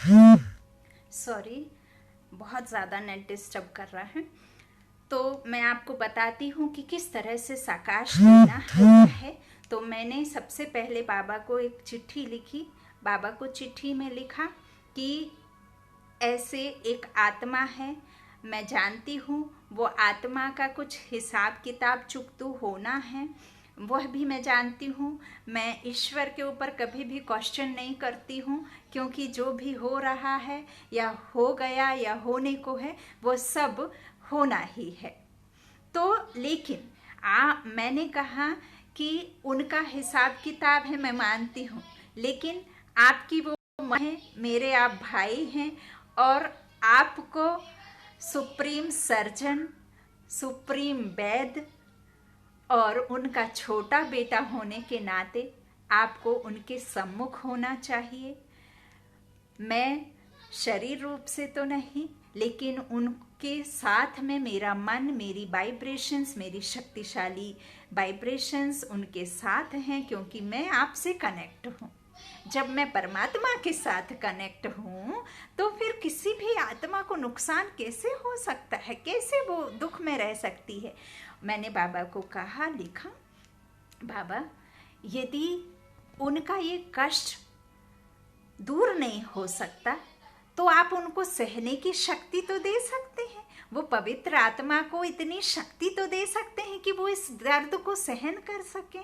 Sorry, बहुत ज़्यादा net disturb कर रहा है। तो मैं आपको बताती हूँ कि किस तरह से साकाश लेना होता है। तो मैंने सबसे पहले बाबा को एक चिट्ठी लिखी। बाबा को चिट्ठी में लिखा कि ऐसे एक आत्मा है, मैं जानती हूँ वो आत्मा का कुछ हिसाब किताब चुकतू होना है, वह भी मैं जानती हूँ। मैं ईश्वर के ऊपर कभी भी क्वेश्चन नहीं करती हूँ, क्योंकि जो भी हो रहा है या हो गया या होने को है वो सब होना ही है। तो लेकिन मैंने कहा कि उनका हिसाब किताब है, मैं मानती हूँ, लेकिन आपकी वो माँ है, मेरे आप भाई हैं, और आपको सुप्रीम सर्जन, सुप्रीम वैद्य और उनका छोटा बेटा होने के नाते आपको उनके सम्मुख होना चाहिए। मैं शरीर रूप से तो नहीं, लेकिन उनके साथ में मेरा मन, मेरी वाइब्रेशंस, मेरी शक्तिशाली वाइब्रेशंस उनके साथ हैं, क्योंकि मैं आपसे कनेक्ट हूँ। जब मैं परमात्मा के साथ कनेक्ट हूँ तो फिर किसी भी आत्मा को नुकसान कैसे हो सकता है, कैसे वो दुख में रह सकती है। मैंने बाबा को कहा, लिखा, बाबा यदि उनका ये कष्ट दूर नहीं हो सकता तो आप उनको सहने की शक्ति तो दे सकते हैं। वो पवित्र आत्मा को इतनी शक्ति तो दे सकते हैं कि वो इस दर्द को सहन कर सके।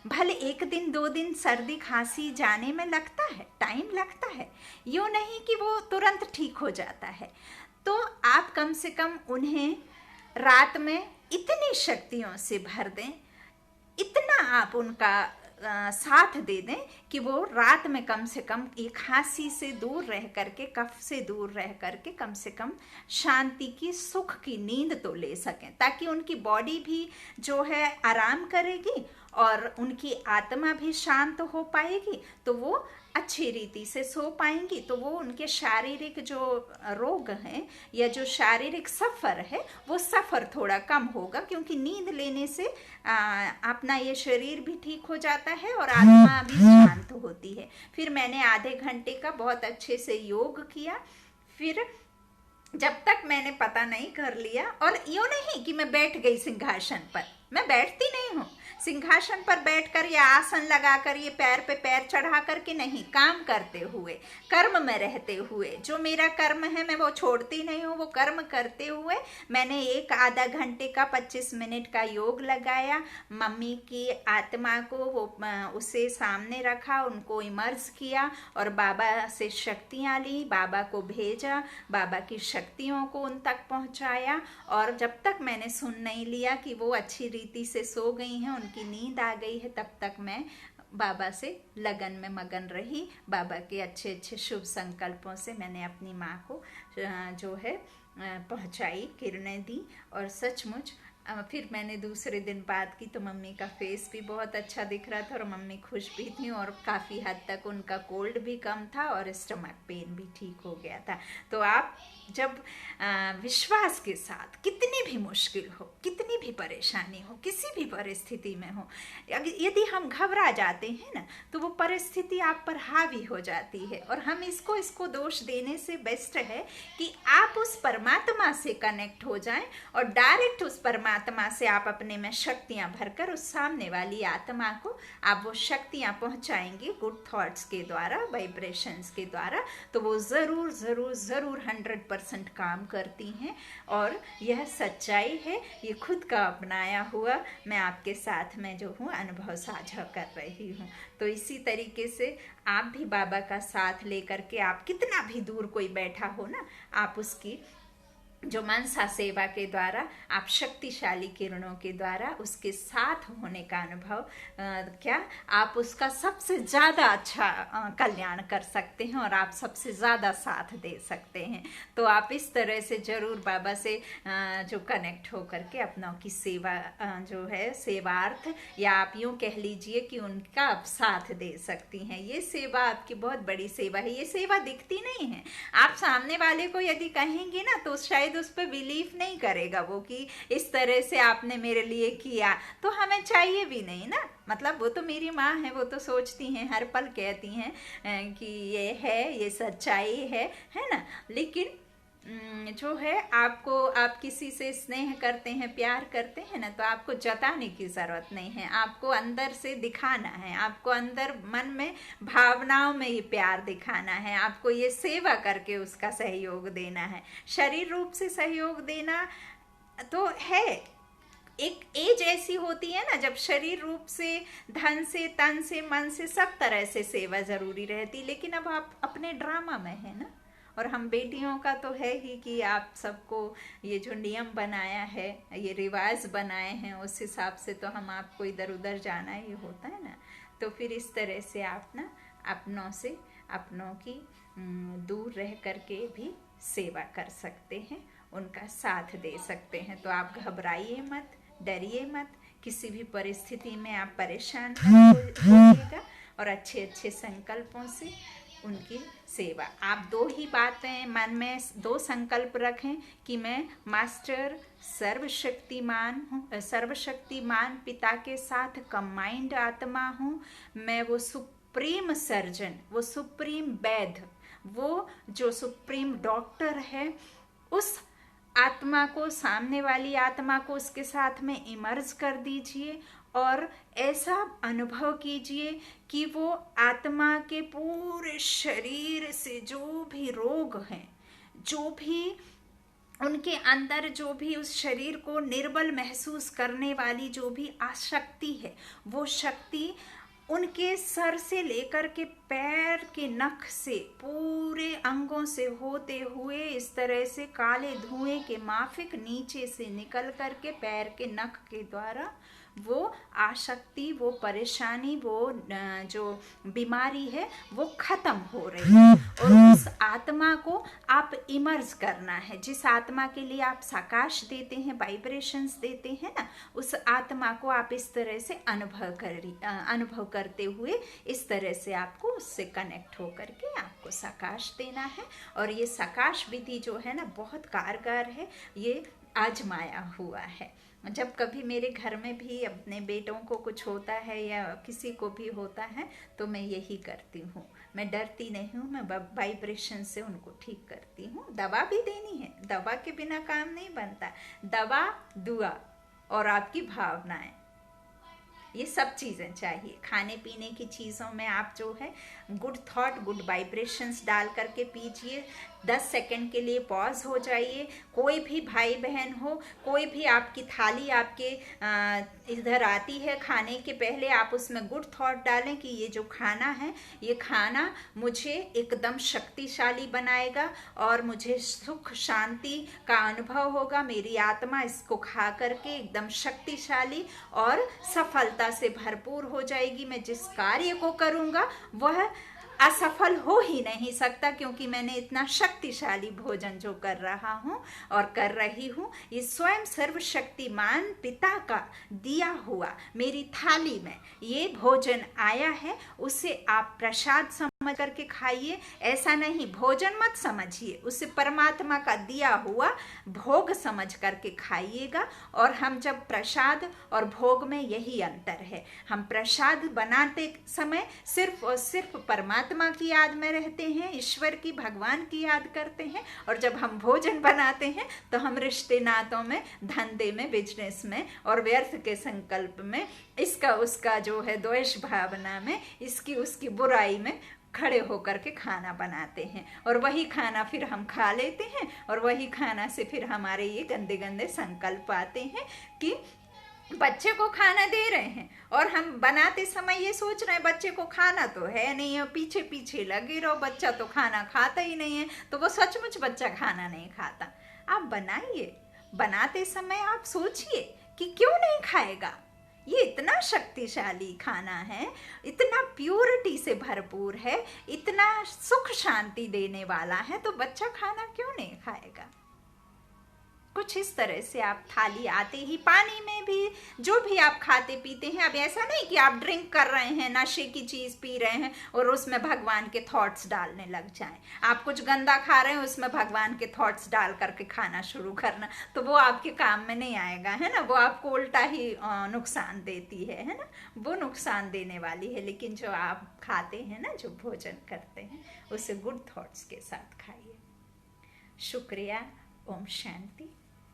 भले एक दिन 2 दिन सर्दी खांसी जाने में लगता है, टाइम लगता है, यूँ नहीं कि वो तुरंत ठीक हो जाता है। तो आप कम से कम उन्हें रात में इतनी शक्तियों से भर दें, इतना आप उनका साथ दे दें कि वो रात में कम से कम एक खांसी से दूर रह करके, कफ से दूर रह करके कम से कम शांति की, सुख की नींद तो ले सकें, ताकि उनकी बॉडी भी जो है आराम करेगी और उनकी आत्मा भी शांत हो पाएगी, तो वो अच्छी रीति से सो पाएंगी। तो वो उनके शारीरिक जो रोग हैं या जो शारीरिक सफ़र है वो सफ़र थोड़ा कम होगा, क्योंकि नींद लेने से अपना ये शरीर भी ठीक हो जाता है और आत्मा भी शांत होती है। फिर मैंने आधे घंटे का बहुत अच्छे से योग किया। फिर जब तक मैंने पता नहीं कर लिया, और यूँ नहीं कि मैं बैठ गई सिंहासन पर, मैं बैठती नहीं हूँ सिंहासन पर बैठकर या आसन लगाकर, ये पैर पे पैर चढ़ा करके नहीं, काम करते हुए, कर्म में रहते हुए, जो मेरा कर्म है मैं वो छोड़ती नहीं हूँ। वो कर्म करते हुए मैंने एक आधा घंटे का 25 मिनट का योग लगाया। मम्मी की आत्मा को वो उसे सामने रखा, उनको इमर्ज किया और बाबा से शक्तियाँ ली, बाबा को भेजा, बाबा की शक्तियों को उन तक पहुँचाया। और जब तक मैंने सुन नहीं लिया कि वो अच्छी रीति से सो गई हैं, उनकी नींद आ गई है, तब तक मैं बाबा से लगन में मगन रही। बाबा के अच्छे अच्छे शुभ संकल्पों से मैंने अपनी माँ को जो है पहुँचाई, किरणें दी। और सचमुच फिर मैंने दूसरे दिन बात की तो मम्मी का फेस भी बहुत अच्छा दिख रहा था और मम्मी खुश भी थी, और काफ़ी हद तक उनका कोल्ड भी कम था और स्टमक पेन भी ठीक हो गया था। तो आप जब विश्वास के साथ, कितनी भी मुश्किल हो, कितनी भी परेशानी हो, किसी भी परिस्थिति में हो, यदि हम घबरा जाते हैं ना तो वो परिस्थिति आप पर हावी हो जाती है। और हम इसको दोष देने से बेस्ट है कि आप उस परमात्मा से कनेक्ट हो जाएं और डायरेक्ट उस परमात्मा से आप अपने में शक्तियां भरकर उस सामने वाली आत्मा को आप वो शक्तियां पहुंचाएंगे गुड थॉट्स के द्वारा, वाइब्रेशंस के द्वारा। तो वो ज़रूर ज़रूर ज़रूर 100% काम करती हैं। और यह सच्चाई है, ये खुद का अपनाया हुआ मैं आपके साथ में जो हूँ अनुभव साझा कर रही हूँ। तो इसी तरीके से आप भी बाबा का साथ लेकर के, आप कितना भी दूर कोई बैठा हो ना, आप उसकी जो मनसा सेवा के द्वारा, आप शक्तिशाली किरणों के द्वारा उसके साथ होने का अनुभव क्या आप उसका सबसे ज़्यादा अच्छा कल्याण कर सकते हैं और आप सबसे ज़्यादा साथ दे सकते हैं। तो आप इस तरह से ज़रूर बाबा से जो कनेक्ट हो करके अपनों की सेवा जो है, सेवार्थ, या आप यूँ कह लीजिए कि उनका आप साथ दे सकती हैं। ये सेवा आपकी बहुत बड़ी सेवा है। ये सेवा दिखती नहीं है, आप सामने वाले को यदि कहेंगे ना तो शायद उस पर बिलीव नहीं करेगा वो कि इस तरह से आपने मेरे लिए किया, तो हमें चाहिए भी नहीं ना। मतलब वो तो मेरी माँ है, वो तो सोचती हैं, हर पल कहती हैं कि ये है, ये सच्चाई है ना। लेकिन जो है, आपको, आप किसी से स्नेह करते हैं, प्यार करते हैं ना, तो आपको जताने की जरूरत नहीं है, आपको अंदर से दिखाना है, आपको अंदर मन में भावनाओं में ये प्यार दिखाना है, आपको ये सेवा करके उसका सहयोग देना है। शरीर रूप से सहयोग देना तो है, एक एज ऐसी होती है ना जब शरीर रूप से, धन से, तन से, मन से, सब तरह से सेवा जरूरी रहती। लेकिन अब आप अपने ड्रामा में है ना, और हम बेटियों का तो है ही कि आप सबको ये जो नियम बनाया है, ये रिवाज बनाए हैं, उस हिसाब से तो हम आपको इधर उधर जाना ही होता है ना। तो फिर इस तरह से आप ना अपनों से, अपनों की दूर रह करके भी सेवा कर सकते हैं, उनका साथ दे सकते हैं। तो आप घबराइए मत, डरिए मत, किसी भी परिस्थिति में आप परेशान मत होइएगा, और अच्छे अच्छे संकल्पों से उनकी सेवा। आप दो ही बातें मन में, दो संकल्प रखें कि मैं मास्टर सर्वशक्तिमान हूँ, सर्वशक्तिमान पिता के साथ कंबाइंड आत्मा हूँ। मैं वो सुप्रीम सर्जन, वो सुप्रीम वैद्य, वो जो सुप्रीम डॉक्टर है, उस आत्मा को, सामने वाली आत्मा को उसके साथ में इमर्ज कर दीजिए, और ऐसा अनुभव कीजिए कि वो आत्मा के पूरे शरीर से जो भी रोग हैं, जो भी उनके अंदर, जो भी उस शरीर को निर्बल महसूस करने वाली जो भी आशक्ति है, वो शक्ति उनके सर से लेकर के पैर के नख से, पूरे अंगों से होते हुए, इस तरह से काले धुएं के माफिक नीचे से निकल करके पैर के नख के द्वारा वो आशक्ति, वो परेशानी, वो जो बीमारी है, वो खत्म हो रही है। और उस आत्मा को आप इमर्ज करना है, जिस आत्मा के लिए आप साकाश देते हैं, वाइब्रेशंस देते हैं ना, उस आत्मा को आप इस तरह से अनुभव करते हुए, इस तरह से आपको उससे कनेक्ट होकर के आपको साकाश देना है। और ये साकाश विधि जो है ना, बहुत कारगर है, ये आजमाया हुआ है। जब कभी मेरे घर में भी अपने बेटों को कुछ होता है या किसी को भी होता है, तो मैं यही करती हूँ, मैं डरती नहीं हूँ, मैं वाइब्रेशन से उनको ठीक करती हूँ। दवा भी देनी है, दवा के बिना काम नहीं बनता। दवा, दुआ और आपकी भावनाएं, ये सब चीज़ें चाहिए। खाने पीने की चीज़ों में आप जो है गुड थॉट, गुड वाइब्रेशंस डाल करके पीजिए। 10 सेकंड के लिए पॉज हो जाइए। कोई भी भाई बहन हो, कोई भी आपकी थाली आपके इधर आती है खाने के पहले, आप उसमें गुड थॉट डालें कि ये जो खाना है, ये खाना मुझे एकदम शक्तिशाली बनाएगा और मुझे सुख शांति का अनुभव होगा। मेरी आत्मा इसको खा करके एकदम शक्तिशाली और सफलता से भरपूर हो जाएगी। मैं जिस कार्य को करूँगा वह असफल हो ही नहीं सकता, क्योंकि मैंने इतना शक्तिशाली भोजन जो कर रहा हूँ और कर रही हूँ, ये स्वयं सर्वशक्तिमान पिता का दिया हुआ मेरी थाली में ये भोजन आया है, उसे आप प्रसाद समझ करके खाइए। ऐसा नहीं, भोजन मत समझिए, उसे परमात्मा का दिया हुआ भोग समझ करके खाइएगा। और हम जब प्रसाद और भोग में यही अंतर है, हम प्रसाद बनाते समय सिर्फ और सिर्फ परमात्मा की याद में रहते हैं, ईश्वर की, भगवान की याद करते हैं। और जब हम भोजन बनाते हैं तो हम रिश्ते नातों में, धंधे में, बिजनेस में और व्यर्थ के संकल्प में, इसका उसका जो है द्वेष भावना में, इसकी उसकी बुराई में खड़े होकर के खाना बनाते हैं। और वही खाना फिर हम खा लेते हैं, और वही खाना से फिर हमारे ये गंदे गंदे संकल्प आते हैं कि बच्चे को खाना दे रहे हैं, और हम बनाते समय ये सोच रहे हैं बच्चे को खाना तो है नहीं है, पीछे पीछे लगे रहो, बच्चा तो खाना खाता ही नहीं है। तो वो सचमुच बच्चा खाना नहीं खाता। आप बनाइए, बनाते समय आप सोचिए कि क्यों नहीं खाएगा, ये इतना शक्तिशाली खाना है, इतना प्योरिटी से भरपूर है, इतना सुख शांति देने वाला है, तो बच्चा खाना क्यों नहीं खाएगा। कुछ इस तरह से आप थाली आते ही पानी में भी जो भी आप खाते पीते हैं, अब ऐसा नहीं कि आप ड्रिंक कर रहे हैं, नशे की चीज पी रहे हैं और उसमें भगवान के थॉट्स डालने लग जाएं। आप कुछ गंदा खा रहे हैं, उसमें भगवान के थॉट्स डाल करके खाना शुरू करना, तो वो आपके काम में नहीं आएगा, है ना। वो आपको उल्टा ही नुकसान देती है ना, वो नुकसान देने वाली है। लेकिन जो आप खाते हैं ना, जो भोजन करते हैं, उसे गुड थॉट्स के साथ खाइए। शुक्रिया। ओम शांति।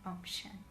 ओम शांति।